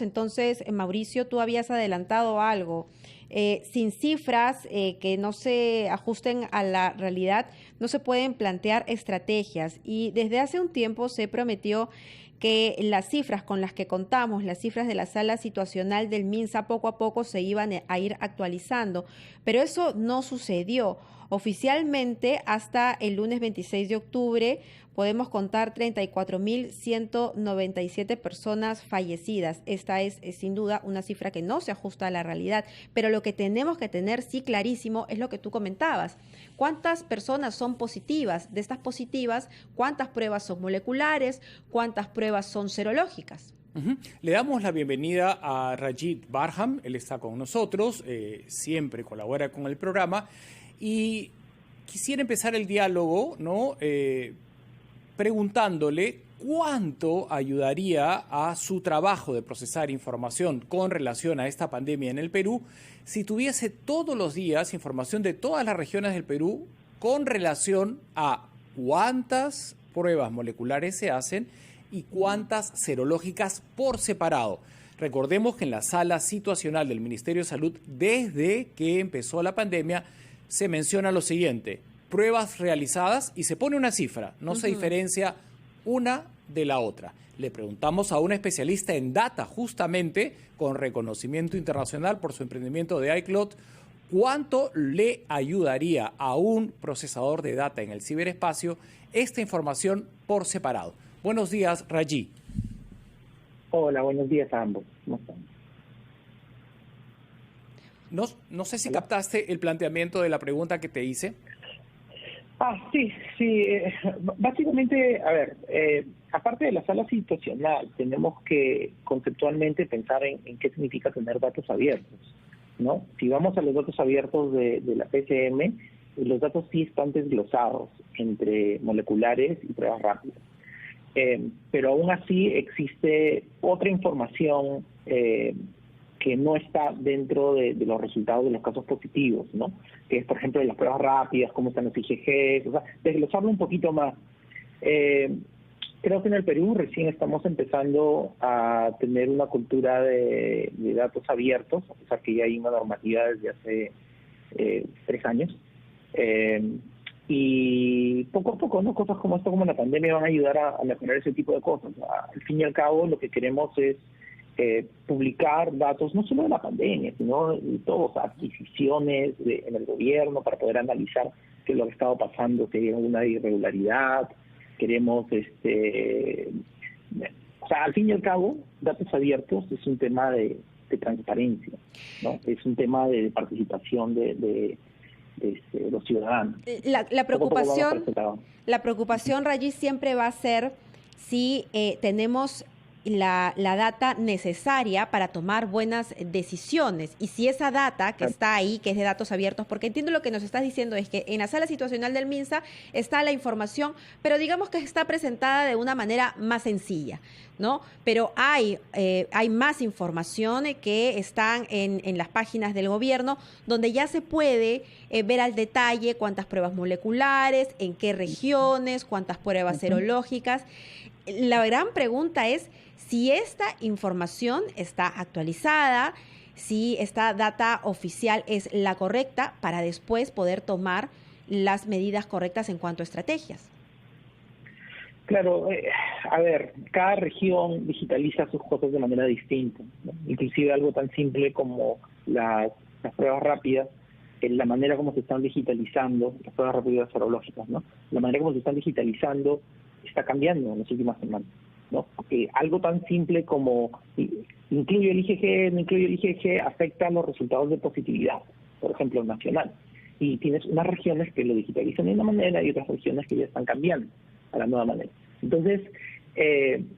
entonces, Mauricio, tú habías adelantado algo. Sin cifras que no se ajusten a la realidad, no se pueden plantear estrategias. Y desde hace un tiempo se prometió que las cifras con las que contamos, las cifras de la sala situacional del MINSA, poco a poco se iban a ir actualizando, pero eso no sucedió. Oficialmente, hasta el lunes 26 de octubre, podemos contar 34.197 personas fallecidas. Esta es sin duda una cifra que no se ajusta a la realidad, pero lo que tenemos que tener sí clarísimo es lo que tú comentabas. ¿Cuántas personas son positivas? De estas positivas, ¿cuántas pruebas son moleculares? ¿Cuántas pruebas son serológicas? Le damos la bienvenida a Rajit Barham. Él está con nosotros, siempre colabora con el programa. Y quisiera empezar el diálogo, ¿no? Preguntándole cuánto ayudaría a su trabajo de procesar información con relación a esta pandemia en el Perú si tuviese todos los días información de todas las regiones del Perú con relación a cuántas pruebas moleculares se hacen y cuántas serológicas por separado. Recordemos que en la sala situacional del Ministerio de Salud, desde que empezó la pandemia, se menciona lo siguiente: pruebas realizadas, y se pone una cifra, no se diferencia una de la otra. Le preguntamos a una especialista en data, justamente con reconocimiento internacional por su emprendimiento de iCloud, cuánto le ayudaría a un procesador de data en el ciberespacio esta información por separado. Buenos días, Raji. Hola, buenos días a ambos. ¿Cómo están? No sé si captaste el planteamiento de la pregunta que te hice. Sí. Básicamente, a ver, aparte de la sala situacional, tenemos que conceptualmente pensar en qué significa tener datos abiertos, ¿no? Si vamos a los datos abiertos de la PCM, los datos sí están desglosados entre moleculares y pruebas rápidas. Pero aún así existe otra información que no está dentro de los resultados de los casos positivos, ¿no? Que es, por ejemplo, de las pruebas rápidas, cómo están los IgG, o sea, desglosarlo un poquito más. Creo que en el Perú recién estamos empezando a tener una cultura de datos abiertos, a pesar que ya hay una normativa desde hace 3 años. Y poco a poco, ¿no? Cosas como esto, como la pandemia, van a ayudar a mejorar ese tipo de cosas. Al fin y al cabo, lo que queremos es publicar datos no solo de la pandemia, sino de todas adquisiciones en el gobierno para poder analizar qué es lo que estaba pasando, si hay alguna irregularidad. Queremos, al fin y al cabo, datos abiertos es un tema de transparencia, ¿no? Es un tema de participación de los ciudadanos. La preocupación, Rayi, siempre va a ser si tenemos la data necesaria para tomar buenas decisiones, y si esa data que está ahí, que es de datos abiertos, porque entiendo lo que nos estás diciendo es que en la sala situacional del MINSA está la información, pero digamos que está presentada de una manera más sencilla, ¿no? Pero hay más información que están en las páginas del gobierno, donde ya se puede ver al detalle cuántas pruebas moleculares, en qué regiones, cuántas pruebas serológicas. La gran pregunta es si esta información está actualizada, si esta data oficial es la correcta para después poder tomar las medidas correctas en cuanto a estrategias. Claro, a ver, cada región digitaliza sus cosas de manera distinta, ¿no? Inclusive algo tan simple como las pruebas rápidas, la manera como se están digitalizando, las pruebas rápidas serológicas, ¿no? La manera como se están digitalizando está cambiando en las últimas semanas, ¿no? Porque algo tan simple como incluye el IgG, no incluye el IgG, afecta a los resultados de positividad, por ejemplo, nacional. Y tienes unas regiones que lo digitalizan de una manera y otras regiones que ya están cambiando a la nueva manera. Entonces,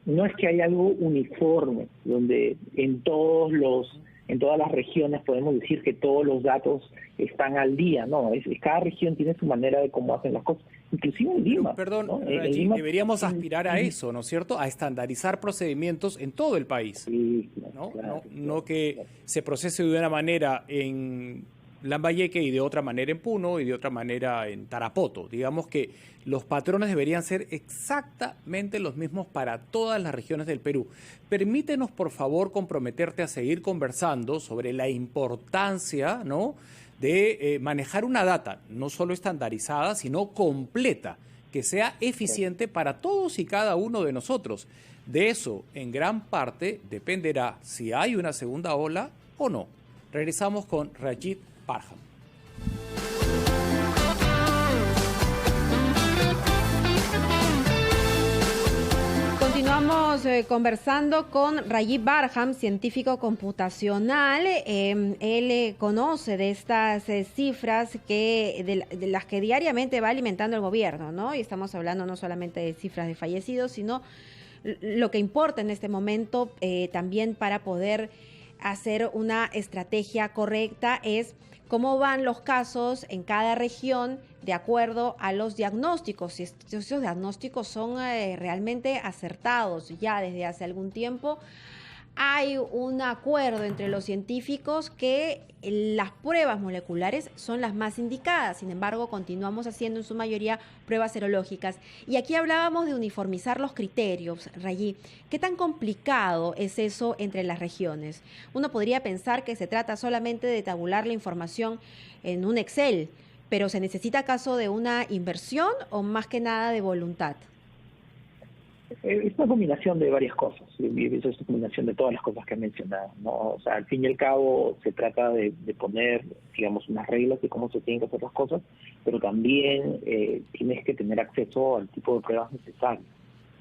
no es que haya algo uniforme, donde en todas las regiones podemos decir que todos los datos están al día, no, cada región tiene su manera de cómo hacen las cosas, inclusive en Lima. Perdón, ¿no? Lima, deberíamos aspirar a eso, ¿no es cierto?, a estandarizar procedimientos en todo el país, sí, ¿no? Claro, no que se procese de una manera en Lambayeque y de otra manera en Puno y de otra manera en Tarapoto. Digamos que los patrones deberían ser exactamente los mismos para todas las regiones del Perú. Permítenos, por favor, comprometerte a seguir conversando sobre la importancia, ¿no?, de manejar una data no solo estandarizada, sino completa, que sea eficiente para todos y cada uno de nosotros. De eso, en gran parte, dependerá si hay una segunda ola o no. Regresamos con Rajit Barham. Continuamos conversando con Rajit Barham, científico computacional. Él conoce de estas cifras de las que diariamente va alimentando el gobierno, ¿no? Y estamos hablando no solamente de cifras de fallecidos, sino lo que importa en este momento también para poder hacer una estrategia correcta es cómo van los casos en cada región de acuerdo a los diagnósticos. Si esos diagnósticos son realmente acertados ya desde hace algún tiempo. Hay un acuerdo entre los científicos que las pruebas moleculares son las más indicadas. Sin embargo, continuamos haciendo en su mayoría pruebas serológicas. Y aquí hablábamos de uniformizar los criterios, Rayí. ¿Qué tan complicado es eso entre las regiones? Uno podría pensar que se trata solamente de tabular la información en un Excel, pero ¿se necesita acaso de una inversión o más que nada de voluntad? Es una combinación de varias cosas, es una combinación de todas las cosas que he mencionado, ¿no? O sea, al fin y al cabo se trata de poner, digamos, unas reglas de cómo se tienen que hacer las cosas, pero también tienes que tener acceso al tipo de pruebas necesarias,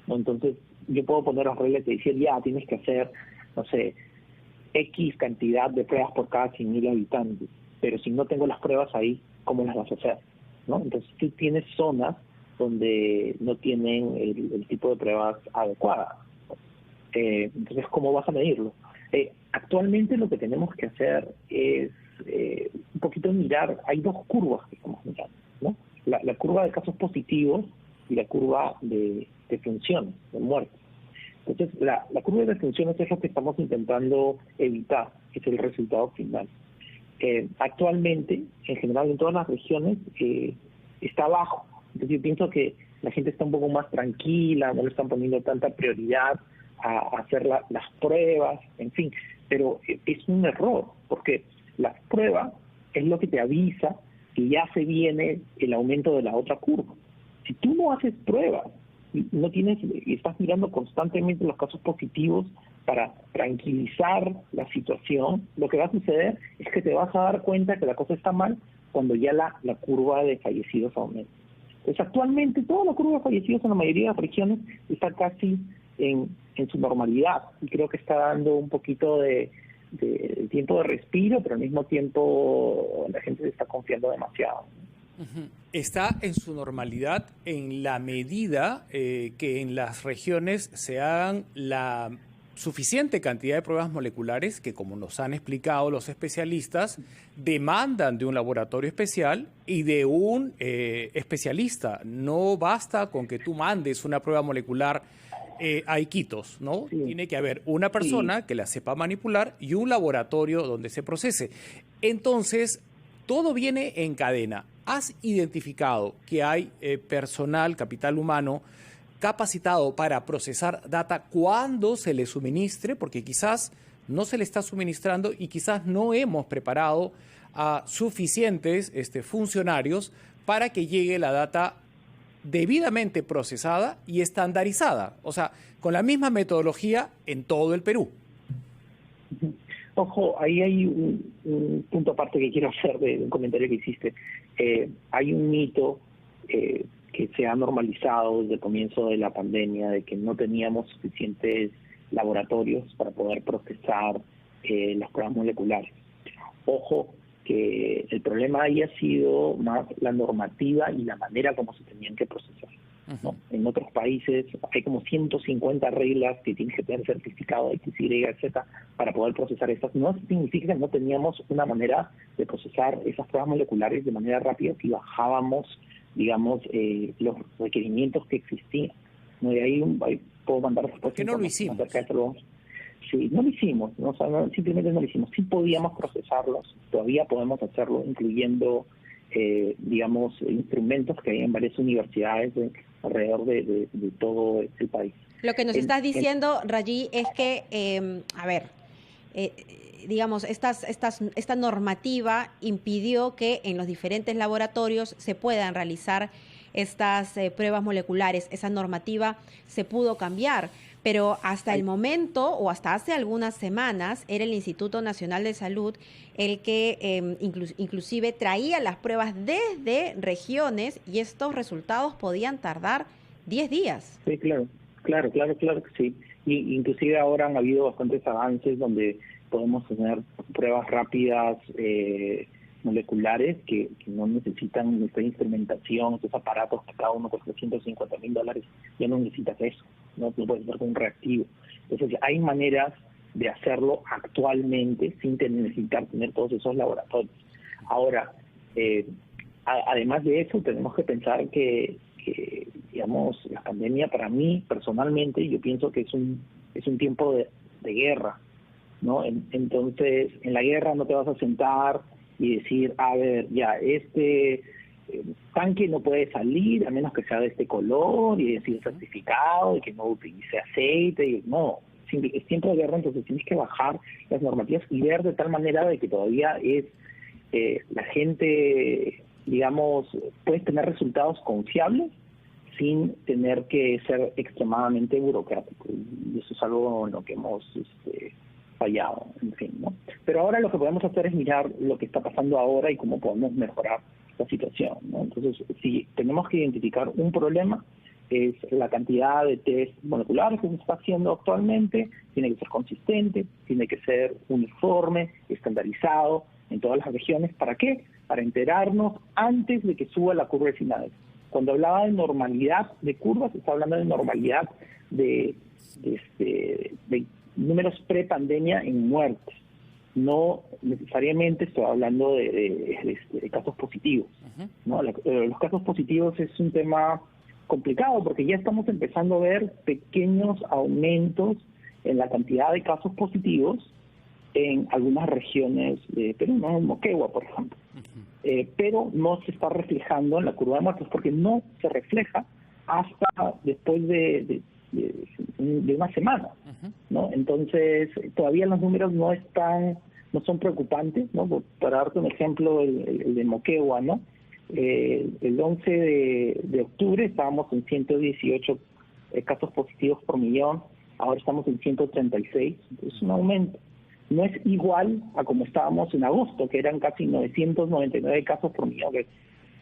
¿no? Entonces, yo puedo poner las reglas y decir, ya, tienes que hacer, no sé, X cantidad de pruebas por cada 100.000 habitantes, pero si no tengo las pruebas ahí, ¿cómo las vas a hacer? ¿No? Entonces, tú tienes zonas donde no tienen el tipo de pruebas adecuadas. Entonces, ¿cómo vas a medirlo? Actualmente lo que tenemos que hacer es un poquito mirar, hay dos curvas que estamos mirando, ¿no? La curva de casos positivos y la curva de funciones, de muertes. Entonces, la curva de funciones es lo que estamos intentando evitar, que es el resultado final. Actualmente, en general, en todas las regiones, está bajo. Entonces yo pienso que la gente está un poco más tranquila, no le están poniendo tanta prioridad a hacer las pruebas, en fin. Pero es un error, porque las pruebas es lo que te avisa que ya se viene el aumento de la otra curva. Si tú no haces pruebas, no tienes, estás mirando constantemente los casos positivos para tranquilizar la situación, lo que va a suceder es que te vas a dar cuenta que la cosa está mal cuando ya la curva de fallecidos aumenta. Pues actualmente toda la curva de fallecidos en la mayoría de las regiones está casi en su normalidad y creo que está dando un poquito de tiempo de respiro, pero al mismo tiempo la gente se está confiando demasiado. Está en su normalidad en la medida que en las regiones se hagan la suficiente cantidad de pruebas moleculares que, como nos han explicado los especialistas, demandan de un laboratorio especial y de un especialista. No basta con que tú mandes una prueba molecular a Iquitos, ¿no? Sí. Tiene que haber una persona que la sepa manipular y un laboratorio donde se procese. Entonces, todo viene en cadena. ¿Has identificado que hay personal, capital humano, capacitado para procesar data cuando se le suministre? Porque quizás no se le está suministrando y quizás no hemos preparado a suficientes funcionarios para que llegue la data debidamente procesada y estandarizada, o sea, con la misma metodología en todo el Perú. Ojo, ahí hay un punto aparte que quiero hacer de un comentario que hiciste. Hay un mito que se ha normalizado desde el comienzo de la pandemia, de que no teníamos suficientes laboratorios para poder procesar las pruebas moleculares. Ojo, que el problema ahí ha sido más la normativa y la manera como se tenían que procesar, ¿no? En otros países hay como 150 reglas que tienes que tener certificado de X, Y, Z para poder procesar estas. No significa que no teníamos una manera de procesar esas pruebas moleculares de manera rápida si bajábamos, digamos, los requerimientos que existían. ¿No? Y ahí puedo mandar después. ¿Por qué no lo hicimos? Sí, no lo hicimos, ¿no? O sea, simplemente no lo hicimos. Sí podíamos procesarlos, todavía podemos hacerlo, incluyendo, digamos, instrumentos que hay en varias universidades alrededor de todo el país. Lo que nos estás diciendo, Rayi, es que, digamos, esta normativa impidió que en los diferentes laboratorios se puedan realizar estas pruebas moleculares. Esa normativa se pudo cambiar, pero hasta el momento o hasta hace algunas semanas era el Instituto Nacional de Salud el que inclusive traía las pruebas desde regiones y estos resultados podían tardar 10 días. Sí, claro que sí. Y inclusive ahora han habido bastantes avances donde podemos tener pruebas rápidas moleculares que no necesitan nuestra instrumentación, estos aparatos que cada uno cuesta $350,000, ya no necesitas eso, no puedes hacer con un reactivo. Entonces hay maneras de hacerlo actualmente sin necesitar tener todos esos laboratorios. Ahora, además de eso, tenemos que pensar que digamos, la pandemia para mí, personalmente, yo pienso que es un tiempo de guerra, ¿no? Entonces, en la guerra no te vas a sentar y decir, a ver, ya, este tanque no puede salir a menos que sea de este color y decir certificado y que no utilice aceite. No, es tiempo de guerra, entonces tienes que bajar las normativas y ver de tal manera de que todavía la gente, digamos, puedes tener resultados confiables sin tener que ser extremadamente burocrático. Y eso es algo en lo que hemos fallado, en fin, ¿no? Pero ahora lo que podemos hacer es mirar lo que está pasando ahora y cómo podemos mejorar la situación, ¿no? Entonces, si tenemos que identificar un problema, es la cantidad de test moleculares que se está haciendo actualmente, tiene que ser consistente, tiene que ser uniforme, estandarizado en todas las regiones. ¿Para qué? Para enterarnos antes de que suba la curva de finales. Cuando hablaba de normalidad de curvas, está hablando de normalidad de números pre-pandemia en muertes. No necesariamente estoy hablando de casos positivos, ¿no? Los casos positivos es un tema complicado porque ya estamos empezando a ver pequeños aumentos en la cantidad de casos positivos en algunas regiones de Perú, ¿no? En Moquegua, por ejemplo. Pero no se está reflejando en la curva de muertes porque no se refleja hasta después de una semana, ¿no? Entonces, todavía los números no son preocupantes, ¿no? Para darte un ejemplo, el de Moquegua, ¿no? El 11 de octubre estábamos en 118 casos positivos por millón, ahora estamos en 136, es un aumento. No es igual a como estábamos en agosto, que eran casi 999 casos por millón, que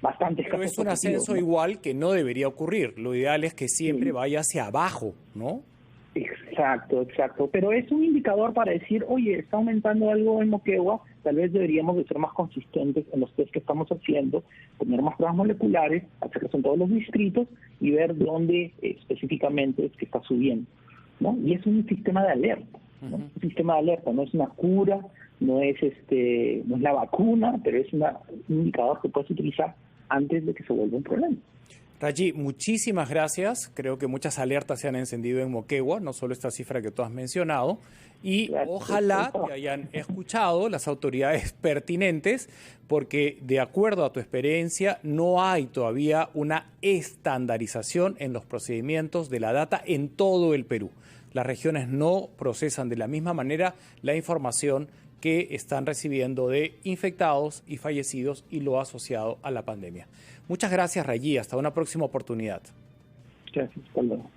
bastantes Pero casos es un positivos, ascenso, ¿no? Igual que no debería ocurrir. Lo ideal es que siempre vaya hacia abajo, ¿no? Exacto. Pero es un indicador para decir, oye, está aumentando algo en Moquegua, tal vez deberíamos de ser más consistentes en los test que estamos haciendo, poner más pruebas moleculares, hacerlos en todos los distritos y ver dónde específicamente es que está subiendo, ¿no? Y es un sistema de alerta, ¿no? Un sistema de alerta, no es una cura, no es la vacuna, pero es un indicador que puedes utilizar antes de que se vuelva un problema. Rayi, muchísimas gracias. Creo que muchas alertas se han encendido en Moquegua, no solo esta cifra que tú has mencionado. Y ojalá te hayan escuchado las autoridades pertinentes, porque de acuerdo a tu experiencia, no hay todavía una estandarización en los procedimientos de la data en todo el Perú. Las regiones no procesan de la misma manera la información que están recibiendo de infectados y fallecidos y lo asociado a la pandemia. Muchas gracias, Rayi. Hasta una próxima oportunidad. Gracias. Hasta luego.